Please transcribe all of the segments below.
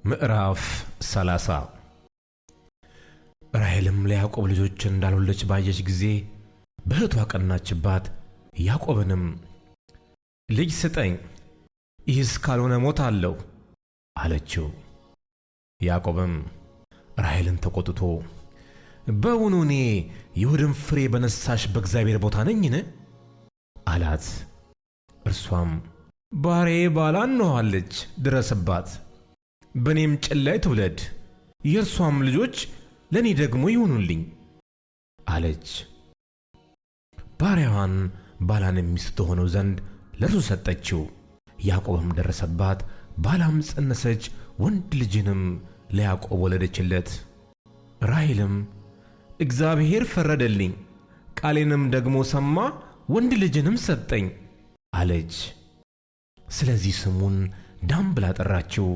ምዕራፍ 30 ራሔልም ለያዕቆብ ልጆችን እንዳልወለደች ባየች ጊዜ በእኅቷ ቀናችባት። ያዕቆብንም ልጅ ስጠኝ፣ ይህስ ካልሆነ እሞታለሁ አለችው። ያዕቆብም ራሔልን ተቆጥቶ በውኑ እኔ የሆድን ፍሬ በነሳሽ በእግዚአብሔር ቦታ ነኝን? አላት። እርሷም ባሪያዬ ባላ እንሆአለች፣ ድረስባት፣ በእኔም ጭን ላይ ትውለድ፣ የእርሷም ልጆች ለእኔ ደግሞ ይሁኑልኝ አለች። ባሪያዋን ባላን ሚስት ትሆነው ዘንድ ለእርሱ ሰጠችው። ያዕቆብም ደረሰባት፣ ባላም ጸነሰች፣ ወንድ ልጅንም ለያዕቆብ ወለደችለት። ራሔልም እግዚአብሔር ፈረደልኝ፣ ቃሌንም ደግሞ ሰማ፣ ወንድ ልጅንም ሰጠኝ አለች። ስለዚህ ስሙን ዳን ብላ ጠራችው።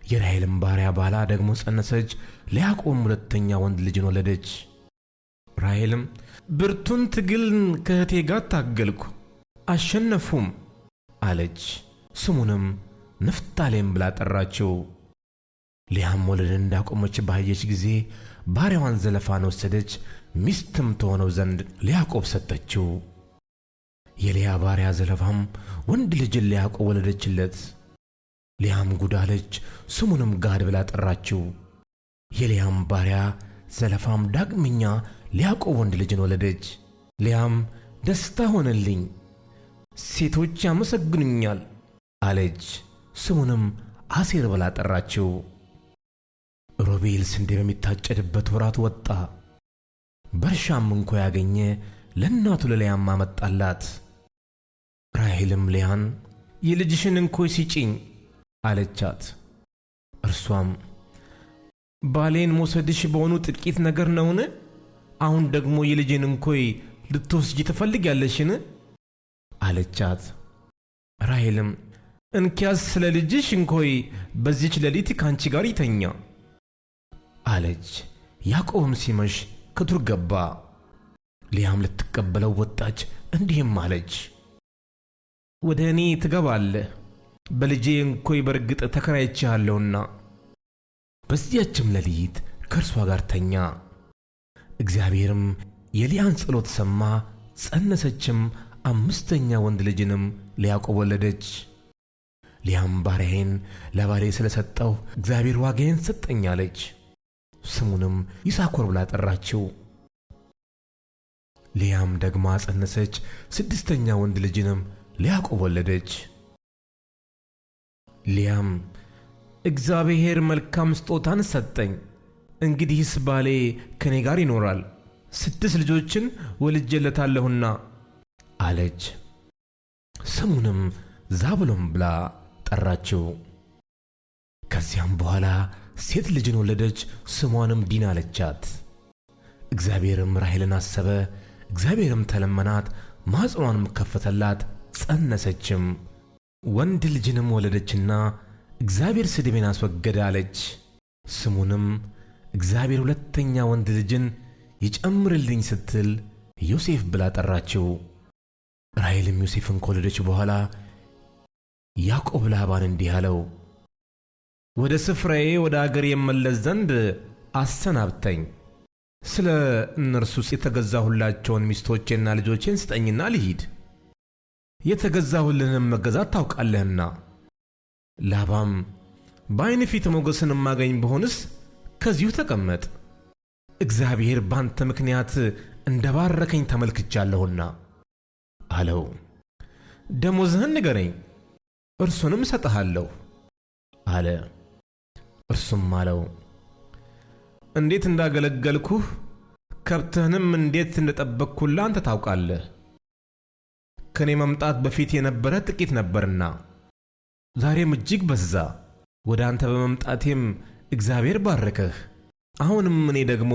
የራሔልም ባሪያ ባላ ደግሞ ጸነሰች፣ ለያዕቆብም ሁለተኛ ወንድ ልጅን ወለደች። ራሔልም ብርቱን ትግልን ከእኅቴ ጋር ታገልኩ፣ አሸነፍሁም አለች። ስሙንም ንፍታሌም ብላ ጠራችው። ልያም መውለድን እንዳቆመች ባየች ጊዜ ባሪያዋን ዘለፋን ወሰደች፣ ሚስትም ትሆነው ዘንድ ለያዕቆብ ሰጠችው። የልያ ባሪያ ዘለፋም ወንድ ልጅን ለያዕቆብ ወለደችለት። ልያም ጉድ አለች፣ ስሙንም ጋድ ብላ ጠራችው። የልያም ባሪያ ዘለፋም ዳግመኛ ለያዕቆብ ወንድ ልጅን ወለደች። ልያም ደስታ ሆነልኝ፣ ሴቶች ያመሰግኑኛል አለች። ስሙንም አሴር ብላ ጠራችው። ሮቤል ስንዴ በሚታጨድበት ወራት ወጣ፣ በእርሻም እንኮ ያገኘ ለእናቱ ለልያም አመጣላት። ራሔልም ልያን የልጅሽን እንኮይ ስጪኝ አለቻት። እርሷም ባሌን መውሰድሽ በሆኑ ጥቂት ነገር ነውን? አሁን ደግሞ የልጄን እንኮይ ልትወስጂ ትፈልጊያለሽን? አለቻት። ራሔልም እንኪያስ ስለ ልጅሽ እንኮይ በዚች ሌሊት ካንቺ ጋር ይተኛ አለች። ያዕቆብም ሲመሽ ከዱር ገባ። ልያም ልትቀበለው ወጣች፣ እንዲህም አለች፣ ወደ እኔ ትገባለህ፣ በልጄ እንኮይ በርግጥ ተከራይቼሃለሁና። በዚያችም ሌሊት ከእርሷ ጋር ተኛ። እግዚአብሔርም የልያን ጸሎት ሰማ፣ ጸነሰችም፣ አምስተኛ ወንድ ልጅንም ለያዕቆብ ወለደች። ልያም ባሪያዬን ለባሌ ስለሰጠው እግዚአብሔር ዋጋዬን ሰጠኝ አለች። ስሙንም ይሳኮር ብላ ጠራችው። ልያም ደግማ ጸነሰች፣ ስድስተኛ ወንድ ልጅንም ለያዕቆብ ወለደች። ልያም እግዚአብሔር መልካም ስጦታን ሰጠኝ፣ እንግዲህስ ባሌ ከኔ ጋር ይኖራል፣ 6 ልጆችን ወልጄለታለሁና አለች። ስሙንም ዛብሎን ብላ ጠራችው። ከዚያም በኋላ ሴት ልጅን ወለደች፣ ስሟንም ዲና አለቻት። እግዚአብሔርም ራሔልን አሰበ፣ እግዚአብሔርም ተለመናት፣ ማኅፀኗንም ከፈተላት፣ ጸነሰችም፣ ወንድ ልጅንም ወለደችና እግዚአብሔር ስድቤን አስወገደ አለች። ስሙንም እግዚአብሔር ሁለተኛ ወንድ ልጅን ይጨምርልኝ ስትል ዮሴፍ ብላ ጠራችው። ራሔልም ዮሴፍን ከወለደች በኋላ ያዕቆብ ላባን እንዲህ አለው፣ ወደ ስፍራዬ ወደ አገር የመለስ ዘንድ አሰናብተኝ፣ ስለ እነርሱ የተገዛሁላቸውን ሚስቶቼና ልጆቼን ስጠኝና ልሂድ፣ የተገዛሁልንም መገዛት ታውቃለህና። ላባም በዓይን ፊት ሞገስን ማገኝ ብሆንስ ከዚሁ ተቀመጥ፣ እግዚአብሔር ባንተ ምክንያት እንደ ባረከኝ ተመልክቻለሁና አለው። ደሞዝህን ንገረኝ፣ እርሱንም እሰጥሃለሁ አለ። እርሱም አለው፣ እንዴት እንዳገለገልኩህ ከብትህንም እንዴት እንደጠበቅሁልህ አንተ ታውቃለህ። ከእኔ መምጣት በፊት የነበረ ጥቂት ነበርና ዛሬም እጅግ በዛ። ወደ አንተ በመምጣቴም እግዚአብሔር ባረከህ። አሁንም እኔ ደግሞ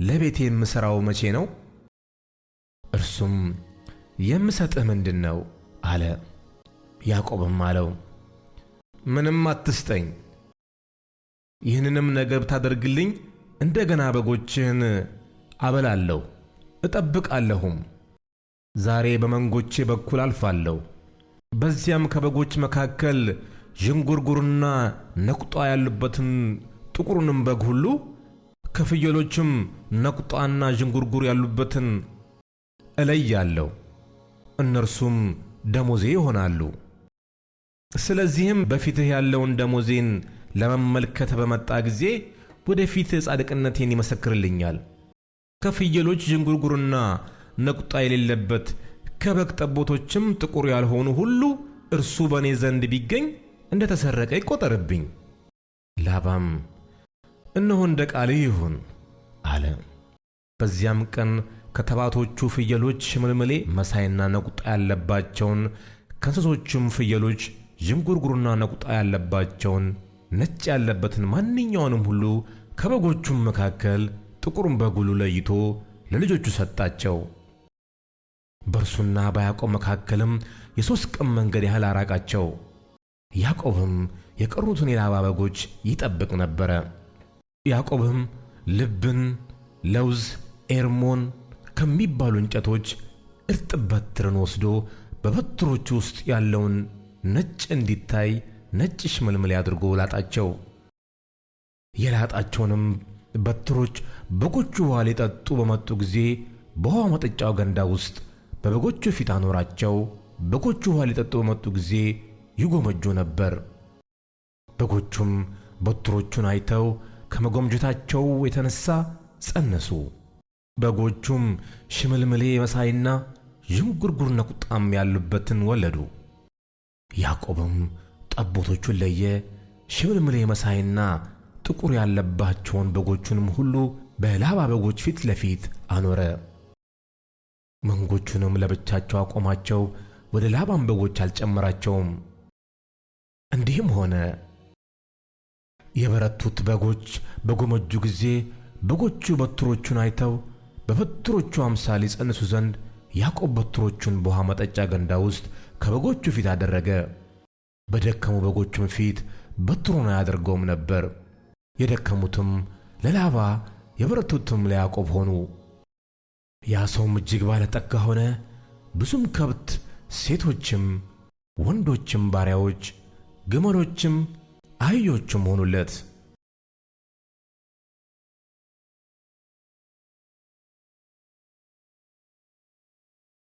ለቤቴ የምሠራው መቼ ነው? እርሱም የምሰጥህ ምንድን ነው አለ። ያዕቆብም አለው፣ ምንም አትስጠኝ፣ ይህንንም ነገር ብታደርግልኝ እንደገና በጎችህን አበላለሁ እጠብቃለሁም። ዛሬ በመንጎቼ በኩል አልፋለሁ፣ በዚያም ከበጎች መካከል ዥንጉርጉርና ነቁጣ ያሉበትን ጥቁሩንም በግ ሁሉ ከፍየሎችም ነቁጣና ዥንጉርጉር ያሉበትን እለያለሁ፣ እነርሱም ደሞዜ ይሆናሉ። ስለዚህም በፊትህ ያለውን ደሞዜን ለመመልከት በመጣ ጊዜ ወደፊት ጻድቅነቴን ይመሰክርልኛል። ከፍየሎች ዥንጉርጉርና ነቁጣ የሌለበት ከበግ ጠቦቶችም ጥቁር ያልሆኑ ሁሉ እርሱ በእኔ ዘንድ ቢገኝ እንደ ተሰረቀ ይቆጠርብኝ። ላባም እነሆ እንደ ቃልህ ይሁን አለ። በዚያም ቀን ከተባቶቹ ፍየሎች ሽምልምሌ መሳይና ነቁጣ ያለባቸውን፣ ከእንስሶቹም ፍየሎች ዥንጉርጉርና ነቁጣ ያለባቸውን፣ ነጭ ያለበትን ማንኛውንም ሁሉ ከበጎቹም መካከል ጥቁሩን በግ ሁሉ ለይቶ ለልጆቹ ሰጣቸው። በእርሱና በያዕቆብ መካከልም የ3 ቀን መንገድ ያህል አራቃቸው። ያዕቆብም የቀሩትን የላባ በጎች ይጠብቅ ነበረ። ያዕቆብም ልብን፣ ለውዝ፣ ኤርሞን ከሚባሉ እንጨቶች እርጥብ በትርን ወስዶ በበትሮቹ ውስጥ ያለውን ነጭ እንዲታይ ነጭ ሽመልመሌ አድርጎ ላጣቸው። የላጣቸውንም በትሮች በጎቹ ውኃ ሊጠጡ በመጡ ጊዜ በውኃ መጠጫው ገንዳ ውስጥ በበጎቹ ፊት አኖራቸው። በጎቹ ውኃ ሊጠጡ በመጡ ጊዜ ይጎመጁ ነበር። በጎቹም በትሮቹን አይተው ከመጎምጀታቸው የተነሳ ጸነሱ። በጎቹም ሽምልምሌ መሳይና ዥንጉርጉር ነቁጣም ያሉበትን ወለዱ። ያዕቆብም ጠቦቶቹን ለየ፣ ሽምልምሌ መሳይና ጥቁር ያለባቸውን በጎቹንም ሁሉ በላባ በጎች ፊት ለፊት አኖረ። መንጎቹንም ለብቻቸው አቆማቸው፣ ወደ ላባም በጎች አልጨመራቸውም። እንዲህም ሆነ፣ የበረቱት በጎች በጎመጁ ጊዜ በጎቹ በትሮቹን አይተው በበትሮቹ አምሳል ይጸንሱ ዘንድ ያዕቆብ በትሮቹን በውኃ መጠጫ ገንዳ ውስጥ ከበጎቹ ፊት አደረገ። በደከሙ በጎቹም ፊት በትሩን አያደርገውም ነበር። የደከሙትም ለላባ የበረቱትም ለያዕቆብ ሆኑ። ያ ሰውም እጅግ ባለጠጋ ሆነ። ብዙም ከብት፣ ሴቶችም ወንዶችም ባሪያዎች፣ ግመሎችም አህዮችም ሆኑለት።